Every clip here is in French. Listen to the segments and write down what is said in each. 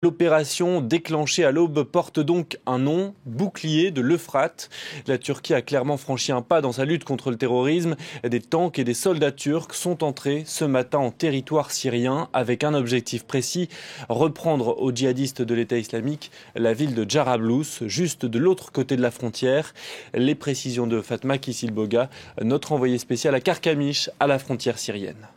L'opération déclenchée à l'aube porte donc un nom, bouclier de l'Euphrate. La Turquie a clairement franchi un pas dans sa lutte contre le terrorisme. Des tanks et des soldats turcs sont entrés ce matin en territoire syrien avec un objectif précis, reprendre aux djihadistes de l'État islamique la ville de Jarablus, juste de l'autre côté de la frontière. Les précisions de Fatma Kissilboga, notre envoyé spécial à Karkamish, à la frontière syrienne.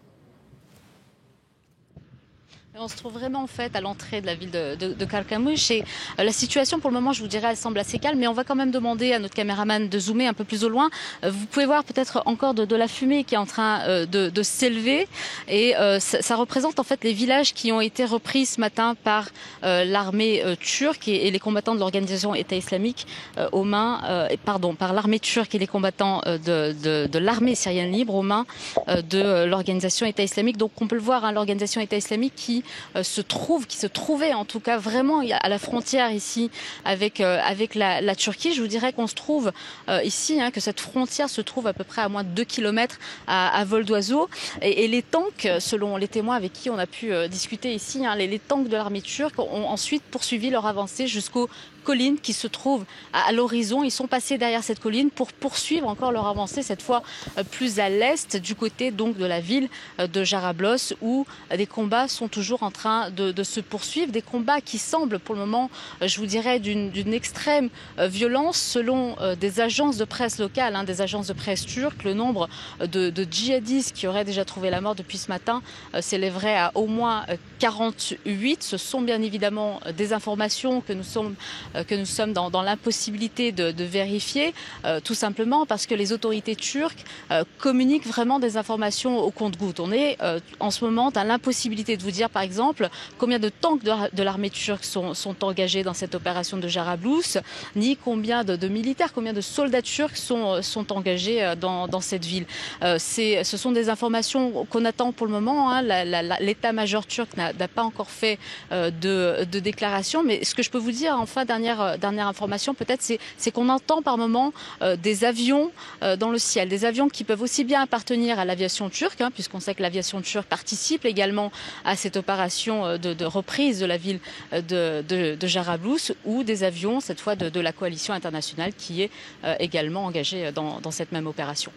On se trouve vraiment en fait à l'entrée de la ville de Karkamush et la situation pour le moment, je vous dirais, elle semble assez calme, mais on va quand même demander à notre caméraman de zoomer un peu plus au loin. Vous pouvez voir peut-être encore de la fumée qui est en train de s'élever et ça représente en fait les villages qui ont été repris ce matin par l'armée turque et les combattants de l'organisation État islamique aux mains, par l'armée turque et les combattants de l'armée syrienne libre aux mains de l'organisation État islamique. Donc on peut le voir, hein, l'organisation État islamique qui se trouvait en tout cas vraiment à la frontière ici avec la Turquie. Je vous dirais qu'on se trouve ici, hein, que cette frontière se trouve à peu près à moins de 2 km à vol d'oiseau. Et les tanks, selon les témoins avec qui on a pu discuter ici, hein, les tanks de l'armée turque ont ensuite poursuivi leur avancée jusqu'aux collines qui se trouvent à l'horizon. Ils sont passés derrière cette colline pour poursuivre encore leur avancée, cette fois plus à l'est, du côté donc de la ville de Jarablus, où des combats sont toujours en train de se poursuivre. Des combats qui semblent pour le moment, je vous dirais, d'une extrême violence. Selon des agences de presse locales, hein, des agences de presse turques, le nombre de djihadistes qui auraient déjà trouvé la mort depuis ce matin s'élèverait à au moins 48. Ce sont bien évidemment des informations que nous sommes dans l'impossibilité de vérifier, tout simplement parce que les autorités turques communiquent vraiment des informations au compte-gouttes. On est en ce moment dans l'impossibilité de vous dire, par exemple, combien de tanks de l'armée turque sont engagés dans cette opération de Jarablus, ni combien de militaires, combien de soldats turcs sont engagés dans cette ville. Ce sont des informations qu'on attend pour le moment, hein. L'état-major turc n'a pas encore fait de déclaration, mais ce que je peux vous dire, enfin, dernière information peut-être, c'est qu'on entend par moment des avions dans le ciel, des avions qui peuvent aussi bien appartenir à l'aviation turque, hein, puisqu'on sait que l'aviation turque participe également à cette opération de reprise de la ville de Jarablus, ou des avions cette fois de la coalition internationale qui est également engagée dans cette même opération.